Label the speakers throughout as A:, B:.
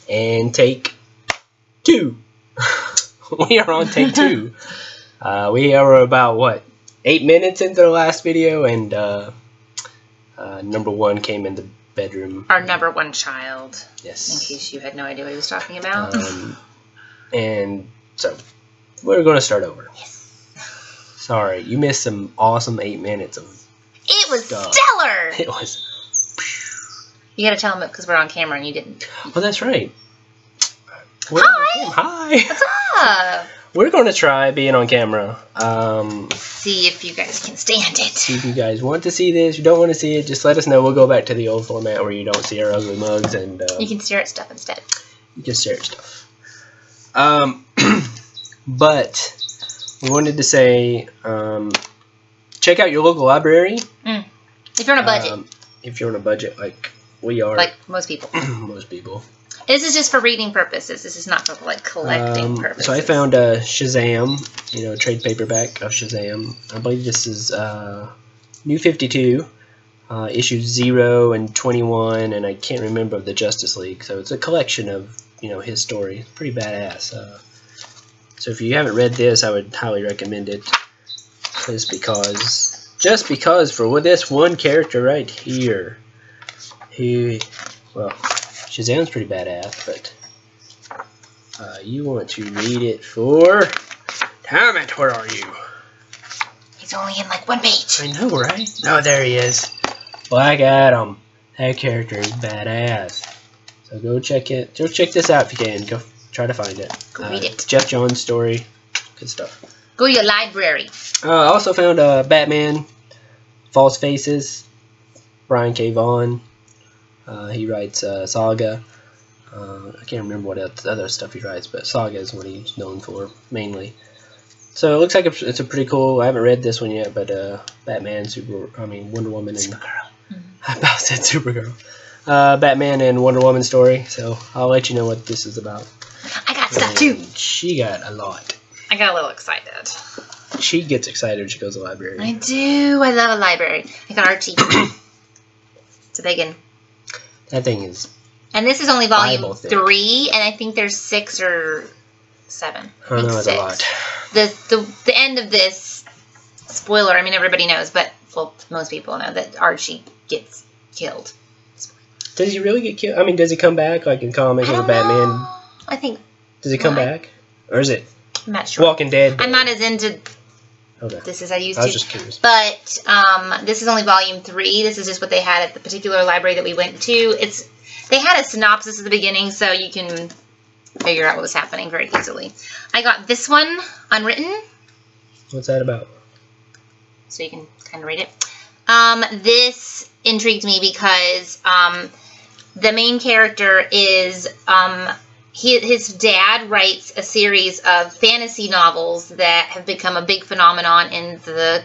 A: And take 2. We are on take 2. We are about, what, 8 minutes into the last video, and number 1 came in the bedroom.
B: Our number 1 child.
A: Yes.
B: In case you had no idea what he was talking about.
A: And so, we're going to start over.
B: Yes.
A: Sorry, you missed some awesome 8 minutes of
B: It was
A: stuff.
B: stellar!
A: It was.
B: You gotta tell them it because we're on camera and you didn't.
A: Oh, that's right.
B: Hi!
A: Hi!
B: What's up?
A: We're going to try being on camera.
B: See if you guys can stand it.
A: See if you guys want to see this. If you don't want to see it, just let us know. We'll go back to the old format where you don't see our ugly mugs. And
B: you can stare at stuff instead.
A: You can stare at stuff. But we wanted to say, check out your local library.
B: If you're on a budget.
A: If you're on a budget like we are.
B: Like most people.
A: Most people.
B: This is just for reading purposes. This is not for like collecting purposes.
A: So I found Shazam, trade paperback of Shazam. I believe this is New 52, issues 0 and 21, and I can't remember the Justice League. So it's a collection of his story. It's pretty badass. So if you haven't read this, I would highly recommend it. Just because for this one character right here, Shazam's pretty badass, but you want to read it for... Damn it, where are you?
B: He's only in like 1 page.
A: I know, right? Oh, there he is. Black Adam. That character is badass. So go check it. Go check this out if you can. Go try to find it.
B: Go read it.
A: Jeff Johns' story. Good stuff.
B: Go to your library.
A: I also found Batman, False Faces, Brian K. Vaughan. He writes Saga. I can't remember what other stuff he writes, but Saga is what he's known for mainly. So it looks like it's a pretty cool. I haven't read this one yet, but Batman, Wonder Woman, and
B: Supergirl.
A: I about said Supergirl. Batman and Wonder Woman story. So I'll let you know what this is about.
B: I got stuff too.
A: She got a lot.
B: I got a little excited.
A: She gets excited when she goes to the library.
B: I do. I love a library. I got Archie. It's a big one.
A: That thing is.
B: And this is only volume 3, and I think there's 6 or 7.
A: I don't know, it's a lot.
B: The end of this, spoiler, I mean everybody knows, but well, most people know that Archie gets killed.
A: Does he really get killed? I mean, does he come back like in comics or Batman?
B: Know. I think.
A: Does he come back? Or is it
B: I'm not sure.
A: Walking Dead?
B: I'm not as into
A: okay.
B: this as I used to.
A: I was just curious.
B: But this is only volume 3. This is just what they had at the particular library that we went to. They had a synopsis at the beginning, so you can figure out what was happening very easily. I got this one, unwritten.
A: What's that about?
B: So you can kind of read it. This intrigued me because the main character is... his dad writes a series of fantasy novels that have become a big phenomenon in the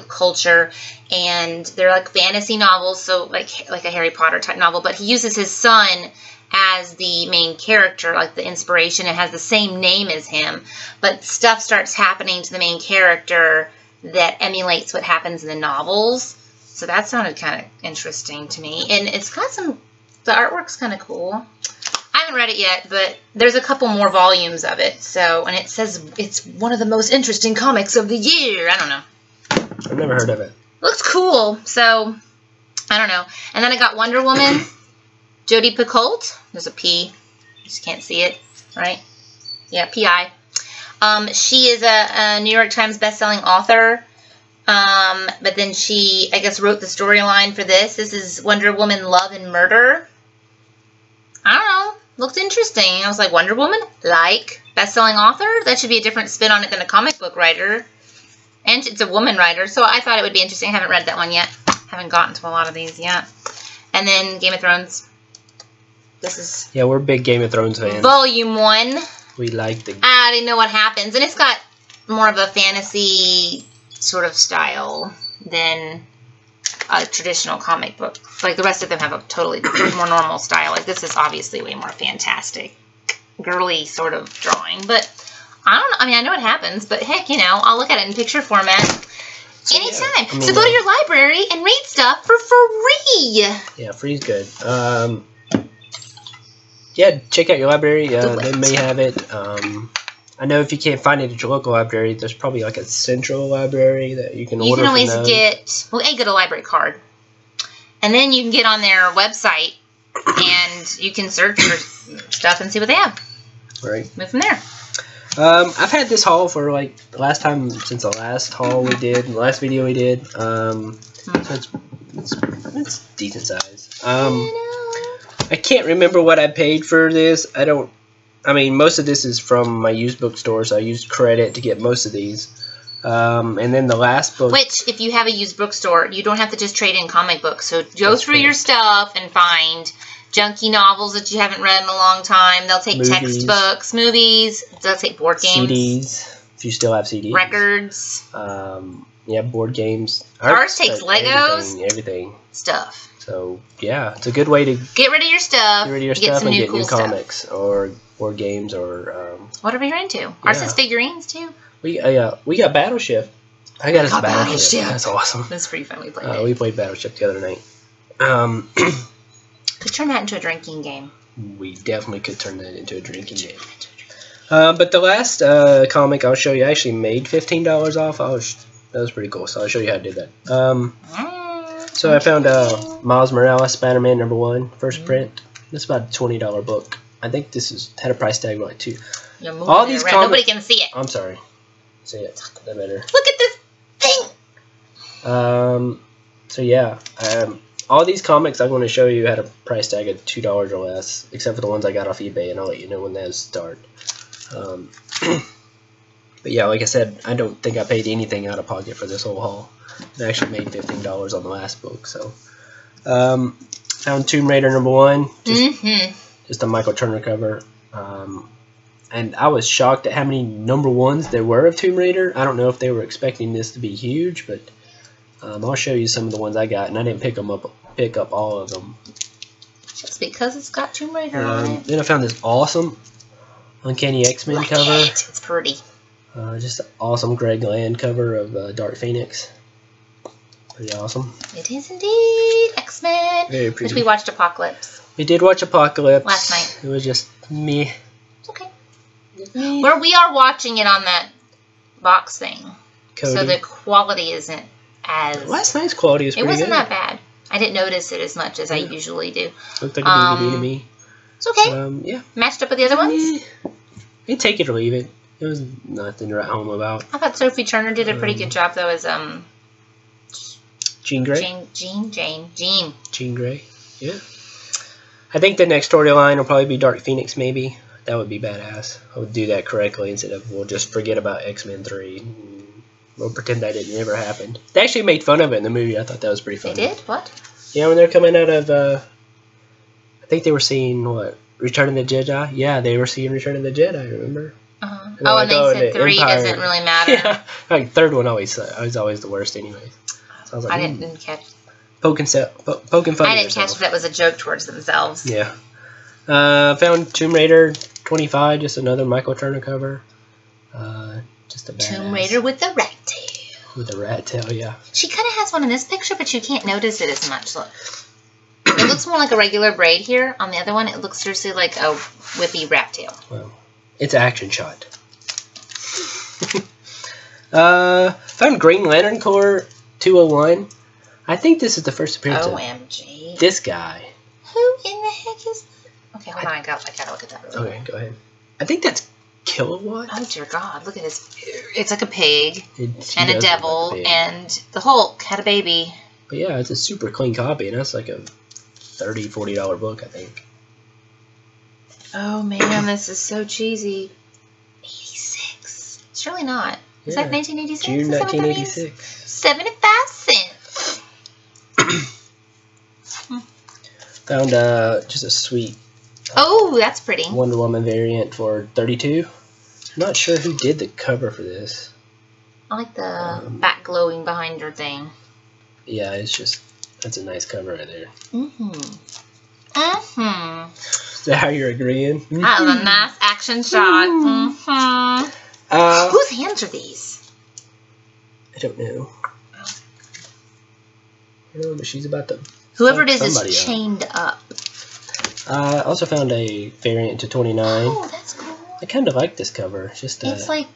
B: culture, and they're like fantasy novels, so like a Harry Potter type novel, but he uses his son as the main character, like the inspiration, and has the same name as him, but stuff starts happening to the main character that emulates what happens in the novels, so that sounded kind of interesting to me, and it's got the artwork's kind of cool. I haven't read it yet, but there's a couple more volumes of it, and it says it's one of the most interesting comics of the year. I don't know.
A: I've never heard of it.
B: Looks cool, so I don't know. And then I got Wonder Woman, Jodi Picoult. There's a P. You just can't see it, right? Yeah, P.I. She is a New York Times bestselling author, but then she, I guess, wrote the storyline for this. This is Wonder Woman Love and Murder. I don't know. Looked interesting. I was like, Wonder Woman? Like, bestselling author? That should be a different spin on it than a comic book writer. And it's a woman writer, so I thought it would be interesting. I haven't read that one yet. Haven't gotten to a lot of these yet. And then Game of Thrones. This is...
A: Yeah, we're big Game of Thrones fans.
B: Volume 1.
A: We like the...
B: I didn't know what happens. And it's got more of a fantasy sort of style than a traditional comic book. Like, the rest of them have a totally more normal style. Like, this is obviously way more fantastic, girly sort of drawing. But... I don't know. I mean, I know what happens, but heck, I'll look at it in picture format anytime. Yeah, I mean, so go to your library and read stuff for free.
A: Yeah, free's good. yeah, check out your library.
B: Do
A: They
B: it.
A: may have it. I know if you can't find it at your local library, there's probably like a central library that you can order.
B: You can always
A: from them.
B: get, well, get a library card. And then you can get on their website and you can search for stuff and see what they have.
A: Right.
B: Move from there.
A: I've had this haul for like the last time since the last haul we did, the last video we did. So it's decent size. I can't remember what I paid for this. I mean, most of this is from my used bookstore, so I used credit to get most of these. And then the last book.
B: Which, if you have a used bookstore, you don't have to just trade in comic books. So go through your stuff and find junky novels that you haven't read in a long time. They'll take textbooks, movies. They'll take board games.
A: CDs, if you still have CDs.
B: Records.
A: Yeah, board games.
B: Ours takes Legos.
A: Everything.
B: Stuff.
A: So, yeah, it's a good way to
B: get rid of your stuff.
A: Get rid of your stuff and get new comics or board games or
B: whatever you're into. Ours has figurines too.
A: We got Battleship. I got us Battleship. That's awesome.
B: That's pretty fun. We played it.
A: We played Battleship the other night.
B: Could turn that into a drinking game.
A: We definitely could turn that into a drinking game. But the last comic I'll show you, I actually made $15 off. That was pretty cool. So I'll show you how I did that. So I found Miles Morales Spider-Man #1 first print. This is about a $20 book. I think this had a price tag of like $2.
B: You're moving all these comics, nobody can see it.
A: I'm sorry. See it. That better.
B: Look at this thing.
A: So yeah, all these comics I'm going to show you had a price tag of $2 or less, except for the ones I got off eBay, and I'll let you know when those start. But yeah, like I said, I don't think I paid anything out of pocket for this whole haul. I actually made $15 on the last book. So, found Tomb Raider #1, just a Michael Turner cover. And I was shocked at how many #1s there were of Tomb Raider. I don't know if they were expecting this to be huge, but I'll show you some of the ones I got, and I didn't pick up all of them.
B: Just because it's got Tomb Raider on it.
A: Then I found this awesome Uncanny X-Men cover.
B: It's pretty.
A: Just an awesome Greg Land cover of Dark Phoenix. Pretty awesome.
B: It is indeed. X-Men.
A: Very pretty.
B: Which we watched Apocalypse.
A: We did watch Apocalypse.
B: Last night.
A: It was just me.
B: It's okay. Where we are watching it on that box thing.
A: Cody.
B: So the quality isn't as...
A: Last night's quality was pretty good.
B: It wasn't that bad. I didn't notice it as much as I usually do.
A: Looked like a DVD to me.
B: It's okay.
A: Yeah.
B: Matched up with the other ones?
A: You take it or leave it. There was nothing to write home about.
B: I thought Sophie Turner did a pretty good job, though, as
A: Jean Grey?
B: Jean
A: Grey. Yeah. I think the next storyline will probably be Dark Phoenix, maybe. That would be badass. I would do that correctly instead of we'll just forget about X-Men 3. We'll pretend that it never happened. They actually made fun of it in the movie. I thought that was pretty funny.
B: They did? What?
A: Yeah, when they're coming out of, I think they were seeing, what, Return of the Jedi? Yeah, they were seeing Return of the Jedi, remember?
B: And and they said 3 doesn't really matter.
A: Yeah, like third one was always the worst anyways. So I was like,
B: I didn't catch.
A: Poking fun.
B: I didn't catch that was a joke towards themselves.
A: Yeah. Found Tomb Raider 25, just another Michael Turner cover. Just a badass.
B: Tomb Raider with the rat tail.
A: With the rat tail, yeah.
B: She kind of has one in this picture, but you can't notice it as much. Look. It looks more like a regular braid here. On the other one, it looks seriously like a whippy rat tail.
A: Well, it's an action shot. Found Green Lantern Corps 201. I think this is the first appearance
B: OMG.
A: of this guy.
B: Who in the heck is that? Okay, hold on. I gotta look at that. Really
A: okay, go ahead. I think that's Kilowatt.
B: Oh dear God! Look at his. It's like a pig
A: and
B: a devil, like and the Hulk had a baby.
A: But yeah, it's a super clean copy, and that's like a $30, $40 book, I think.
B: Oh man, this is so cheesy. 86. It's really not. Is that 1986?
A: June 1986.
B: 75 cents.
A: Found just a sweet.
B: Oh, that's pretty.
A: Wonder Woman variant for $32. I'm not sure who did the cover for this.
B: I like the back glowing behind her thing.
A: Yeah, that's a nice cover right there. Is that how you're agreeing?
B: That was a nice action shot. Whose hands are these?
A: I don't know. I don't know, but she's about to.
B: Whoever it is chained up.
A: I also found a variant to 29.
B: Oh, that's cool.
A: I kind of like this cover. It's just
B: It's like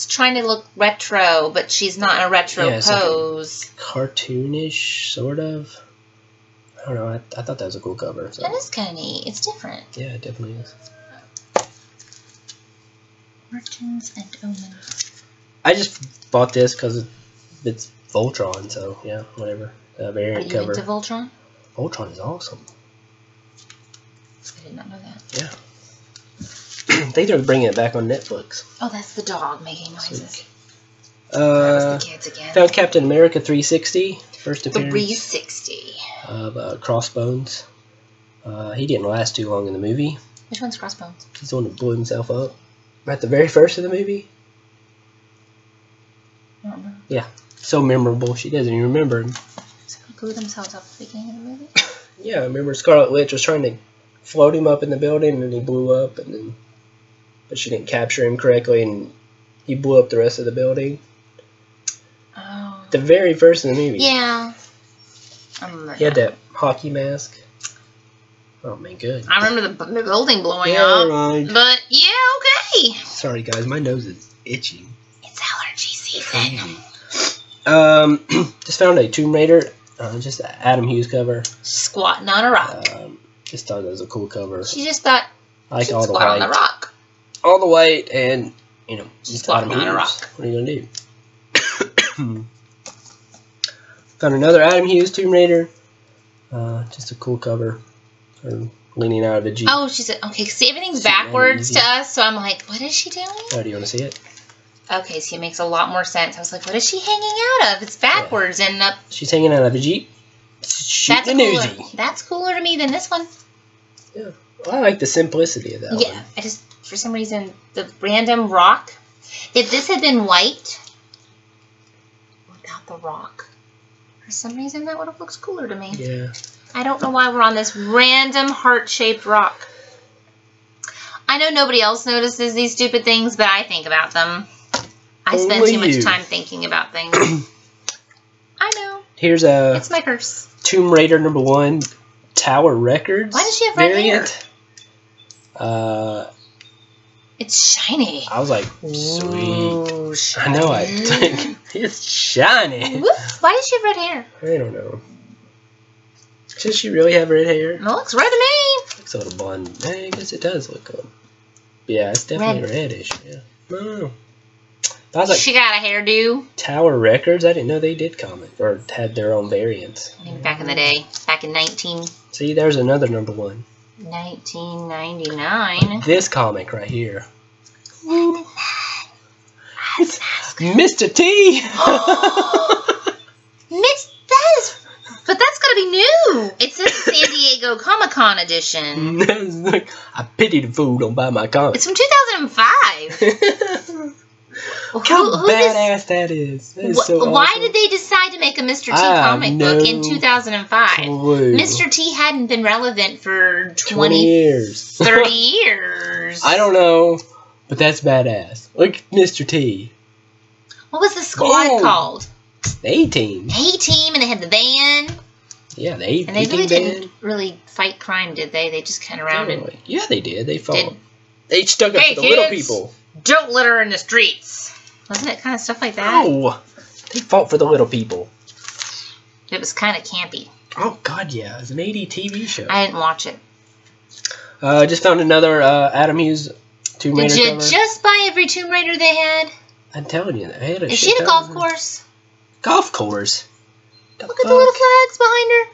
B: trying to look retro, but she's not in a retro pose.
A: Like cartoonish, sort of. I don't know. I thought that was a cool cover. So.
B: That is kind of neat. It's different.
A: Yeah, it definitely is.
B: Fortunes and Omens.
A: I just bought this because it's Voltron, so yeah, whatever. Variant cover.
B: Are you into Voltron?
A: Voltron is awesome.
B: I did not know that.
A: Yeah. I think they're bringing it back on Netflix.
B: Oh, that's the dog making noises.
A: That was
B: the kids again.
A: Found Captain America 360. First appearance.
B: 360.
A: Of Crossbones. He didn't last too long in the movie.
B: Which one's Crossbones?
A: He's the one that blew himself up. At the very first of the movie.
B: I don't know.
A: Yeah. So memorable. She doesn't even remember him.
B: So they blew themselves up at the beginning of the movie?
A: Yeah, I remember Scarlet Witch was trying to float him up in the building and he blew up, but she didn't capture him correctly and he blew up the rest of the building.
B: Oh.
A: The very first of the movie.
B: Yeah.
A: He had that hockey mask. Oh man, good.
B: I remember the building blowing
A: yeah,
B: up.
A: Right.
B: But yeah, okay.
A: Sorry guys, my nose is itching.
B: It's allergy season.
A: Just found a Tomb Raider, just an Adam Hughes cover.
B: Squatting on a rock.
A: Just thought it was a cool cover.
B: She just thought
A: I like
B: she'd
A: all the
B: squat
A: white.
B: on the rock.
A: All the white and, you know,
B: She's squatting on a rock.
A: What are you going to do? Found another Adam Hughes Tomb Raider. Just a cool cover. Her leaning out of a Jeep.
B: Oh, she said, okay, see, everything's backwards to us, so I'm like, what is she doing?
A: Oh, do you want to see it?
B: Okay, see, it makes a lot more sense. I was like, what is she hanging out of? It's backwards and up.
A: She's hanging out of a Jeep. Shooting a Uzi.
B: That's cooler to me than this one.
A: Yeah. Well, I like the simplicity of that one.
B: Yeah, I just, for some reason, the random rock. If this had been white, without the rock, for some reason that would have looked cooler to me.
A: Yeah.
B: I don't know why we're on this random heart-shaped rock. I know nobody else notices these stupid things, but I think about them. I spend too much time thinking about things. I know.
A: Here's a...
B: It's my curse.
A: Tomb Raider #1 Tower Records.
B: Why does she have red
A: variant.
B: hair? It's shiny.
A: I was like, sweet.
B: Ooh, shiny.
A: I know. It's shiny.
B: Whoops. Why does she have red hair?
A: I don't know. Does she really have red hair?
B: It looks red to me.
A: Looks a little blonde. I guess it does look good. Yeah, it's definitely reddish. Yeah. I don't know. I was like,
B: she got a hairdo.
A: Tower Records? I didn't know they did comic or had their own variants.
B: Maybe back in the day. Back in
A: See, there's another #1.
B: 1999.
A: This comic right here. It's Mr. T!
B: But that's gotta be new. It says San Diego Comic-Con edition.
A: I pity the fool don't buy my comic.
B: It's from 2005.
A: How badass that is. That is so
B: why
A: awesome.
B: did they decide to make a Mr. T comic book in 2005?
A: Clue.
B: Mr. T hadn't been relevant for
A: 20 years.
B: 30 years.
A: I don't know, but that's badass. Look at Mr. T.
B: What was the squad called?
A: The A-Team.
B: A-Team, and they had the van.
A: Yeah, the A-Team.
B: And they really didn't really fight crime, did they? They just kind of rounded.
A: Yeah, they did. They fought. They stuck up for the little people.
B: Don't litter in the streets. Wasn't it kind of stuff like that?
A: No, they fought for the little people.
B: It was kind of campy.
A: Oh God, yeah, it was an 80 TV show.
B: I didn't watch it.
A: I just found another Adam Hughes Tomb Raider
B: Did you
A: cover.
B: just buy every Tomb Raider they had?
A: I'm telling you, they had a
B: Is she at a golf course?
A: Golf course.
B: Look at the little flags behind her.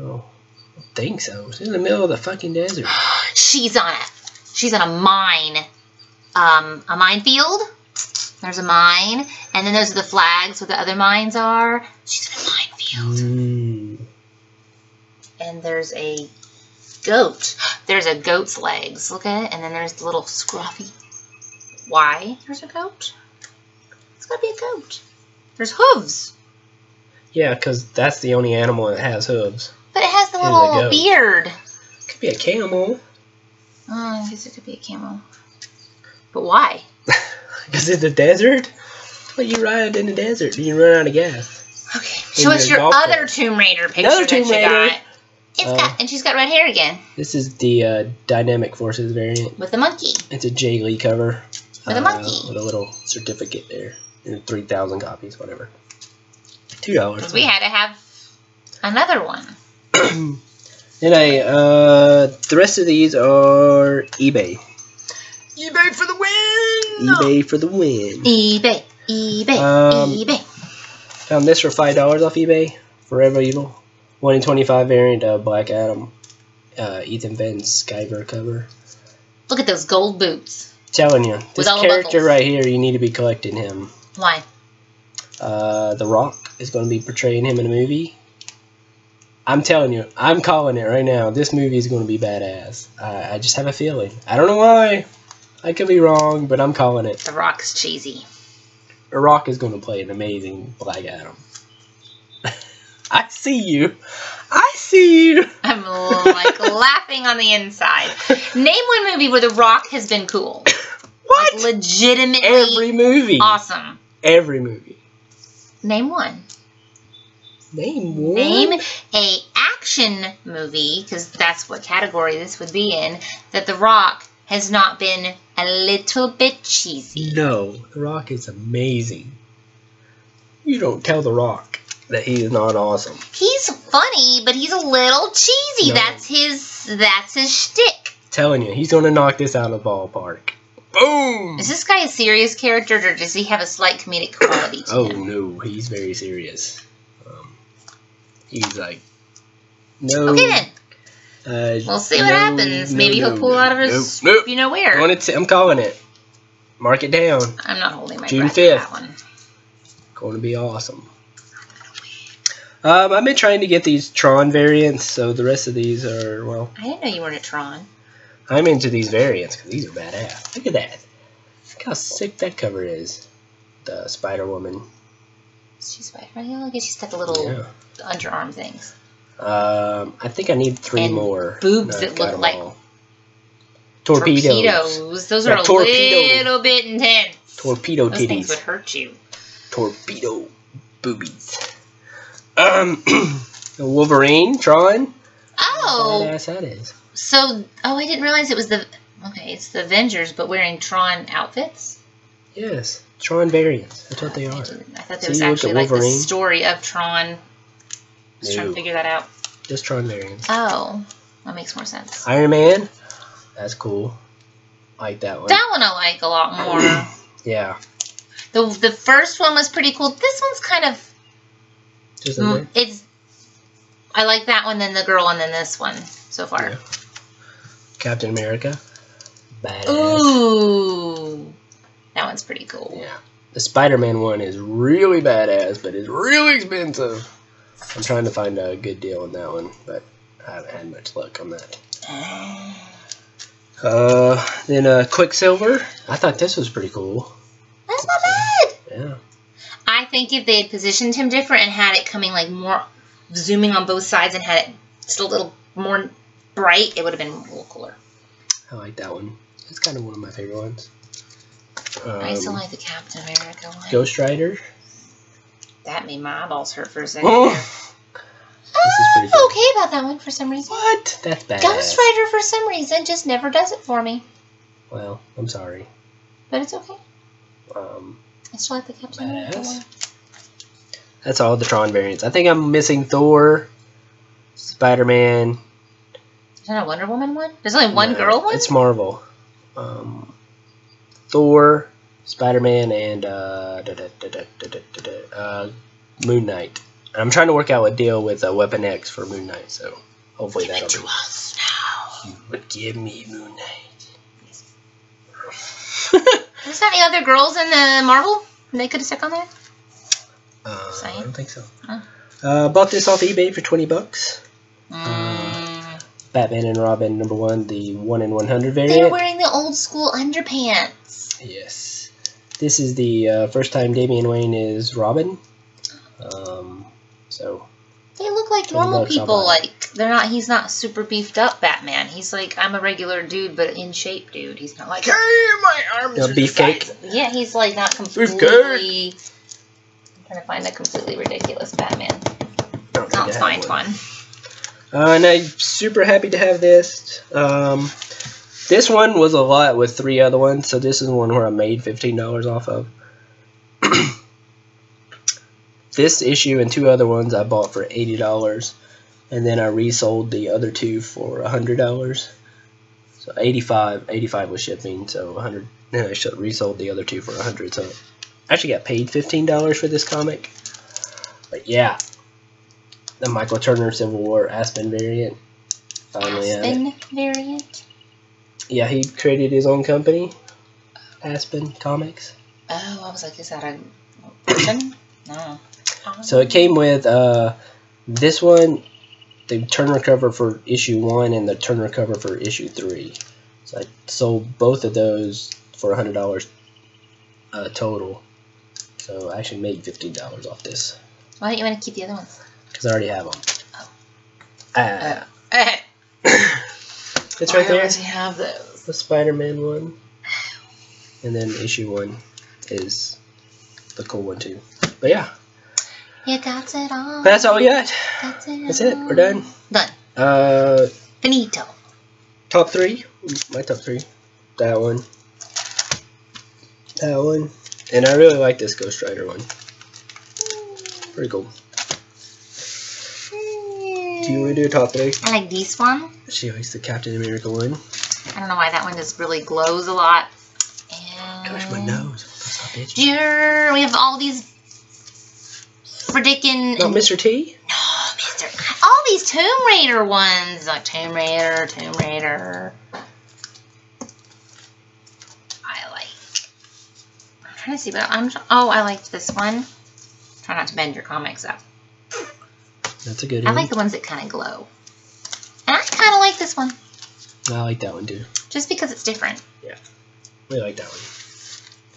A: Oh, I don't think so. She's in the middle of the fucking desert.
B: She's on a mine. A minefield. There's a mine, and then those are the flags where the other mines are. She's in a minefield. And there's a goat. There's a goat's legs. Look at it. And then there's the little scruffy. Why? There's a goat. It's gotta be a goat. There's hooves.
A: Yeah, because that's the only animal that has hooves.
B: But it has the little beard.
A: Could be a camel.
B: I guess it could be a camel. But why?
A: Because in the desert? Well, you ride in the desert and you run out of gas.
B: Okay, show us your other Tomb Raider picture that you got. And she's got red hair again.
A: This is the Dynamic Forces variant.
B: With the monkey.
A: It's a Jay Lee cover.
B: With a monkey.
A: With a little certificate there. 3,000 copies, whatever. $2.
B: Because we had to have another one.
A: Then the rest of these are eBay. eBay for the win! eBay for the win.
B: eBay. eBay.
A: Found this for $5 off eBay. Forever Evil. 1 in 25 variant Black Adam. Ethan Ben's Skyver cover.
B: Look at those gold boots.
A: Telling you, this character
B: buckles.
A: right here, you need to be collecting him.
B: Why?
A: The Rock is going to be portraying him in a movie. I'm telling you, I'm calling it right now. This movie is going to be badass. I just have a feeling. I don't know why. I could be wrong, but I'm calling it.
B: The Rock's cheesy.
A: The Rock is going to play an amazing Black Adam. I see you. I see you.
B: I'm like laughing on the inside. Name one movie where The Rock has been cool.
A: What?
B: Like, legitimately
A: Every movie.
B: awesome.
A: Every movie.
B: Name one.
A: Name one?
B: Name a action movie, because that's what category this would be in, that The Rock has not been a little bit cheesy.
A: No. The Rock is amazing. You don't tell The Rock that he is not awesome.
B: He's funny, but he's a little cheesy.
A: No.
B: That's his shtick.
A: Telling you, he's going to knock this out of the ballpark. Boom!
B: Is this guy a serious character, or does he have a slight comedic quality to him?
A: No, he's very serious. He's like, no.
B: Okay then. We'll see what happens. Maybe he'll pull out of his, you know where.
A: I'm calling it. Mark it down.
B: I'm not holding my
A: June
B: breath
A: 5th.
B: for that one.
A: Going to be awesome. I've been trying to get these Tron variants, so the rest of these are, well...
B: I didn't know you weren't a Tron.
A: I'm into these variants, because these are badass. Look at that. Look how sick that cover is. The Spider-Woman.
B: She's Spider-Man. I guess she's got the little underarm things.
A: I think I need 3 more.
B: Boobs that look like
A: torpedoes.
B: Those are a little bit intense.
A: Torpedo
B: Those
A: titties.
B: things would hurt you.
A: Torpedo boobies. Wolverine, Tron.
B: Oh.
A: How badass that is.
B: So, I didn't realize it was it's the Avengers, but wearing Tron outfits?
A: Yes, Tron variants. That's what they are.
B: I thought there was actually like the story of Tron. Just trying to figure that out.
A: Just Tron variants.
B: Oh, that makes more sense.
A: Iron Man. That's cool. I like that one.
B: That one I like a lot more.
A: Yeah.
B: The first one was pretty cool. This one's kind of...
A: Just
B: I like that one, then the girl, and then this one so far.
A: Yeah. Captain America. Badass.
B: Ooh. That one's pretty cool.
A: Yeah. The Spider-Man one is really badass, but it's really expensive. I'm trying to find a good deal on that one, but I haven't had much luck on that. Then Quicksilver. I thought this was pretty cool.
B: That's not bad.
A: Yeah.
B: I think if they had positioned him different and had it coming like more zooming on both sides and had it just a little more bright, it would have been a little cooler.
A: I like that one. It's kind of one of my favorite ones.
B: I still like the Captain America one.
A: Ghost Rider.
B: That made my eyeballs hurt for a second.
A: This is pretty cool.
B: I'm okay about that one for some reason.
A: What? That's bad.
B: Ghost Rider for some reason just never does it for me.
A: Well, I'm sorry.
B: But it's okay. I still like the Captain America one.
A: That's all the Tron variants. I think I'm missing Thor, Spider-Man.
B: Is that a Wonder Woman one? There's only one girl one?
A: It's Marvel. Thor, Spider-Man, and Moon Knight. And I'm trying to work out a deal with Weapon X for Moon Knight, so hopefully that'll be...
B: us now.
A: You would give me Moon Knight.
B: Is there any other girls in the Marvel they could have stuck on there?
A: I don't think so.
B: Oh.
A: Bought this off eBay for $20. Batman and Robin #1, the 1 in 100 variant.
B: They're wearing the old school underpants.
A: Yes. This is the first time Damian Wayne is Robin. So
B: they look like normal people. Like he's not super beefed up Batman. He's like, I'm a regular dude, but in shape dude. He's not like, hey, my arms are
A: beefcake.
B: Yeah, he's like not completely. I'm trying to find a completely ridiculous Batman. Sounds fine.
A: And I'm super happy to have this. This one was a lot with 3 other ones, so this is one where I made $15 off of. This issue and 2 other ones I bought for $80, and then I resold the other 2 for $100. So 85 with shipping, so 100. Then I resold the other 2 for $100. So I actually got paid $15 for this comic. But yeah, the Michael Turner Civil War Aspen variant. Finally
B: Aspen variant.
A: Yeah, he created his own company, Aspen Comics.
B: Oh, I was like, is that a person? No.
A: So it came with this one, the Turner cover for issue 1 and the Turner cover for issue 3. So I sold both of those for $100 total. So I actually made $15 off this.
B: Why don't you want to keep the other ones?
A: Because I already have them.
B: Oh.
A: It's right there.
B: Why does he have those?
A: The Spider-Man one. And then issue 1 is the cool one too. But yeah.
B: You got it all.
A: That's all we got.
B: That's
A: it. We're done.
B: Done. Finito.
A: Top 3. My top 3. That one. That one. And I really like this Ghost Rider one. Pretty cool. Do you want to do a top 3?
B: I like this one.
A: She likes the Captain America one.
B: I don't know why that one just really glows a lot. And
A: gosh, my nose. That's not bitchy.
B: Here we have all these freaking.
A: Not Mr. T?
B: No, Mr. All these Tomb Raider ones. Like Tomb Raider. I like. I'm trying to see, but oh, I liked this one. Try not to bend your comics up.
A: That's a good
B: I
A: one.
B: like the ones that kind of glow. And I kind of like this one.
A: I like that one too.
B: Just because it's different.
A: Yeah. We like that one.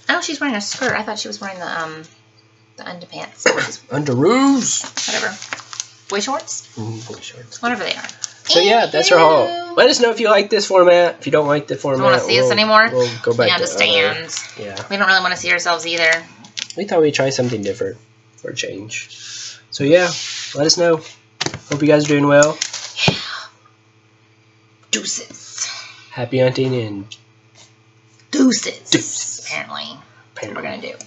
B: Oh, she's wearing a skirt. I thought she was wearing the underpants.
A: Underoos!
B: Whatever. Boy shorts?
A: Boy shorts.
B: Whatever they are.
A: So yeah, that's our haul. Let us know if you like this format. If you don't like the format,
B: don't want to see us anymore?
A: We'll go back
B: we understand.
A: to yeah.
B: We don't really want to see ourselves either.
A: We thought we'd try something different for a change. So yeah, let us know. Hope you guys are doing well.
B: Yeah. Deuces.
A: Happy hunting and
B: deuces. Apparently. That's what we're going to do.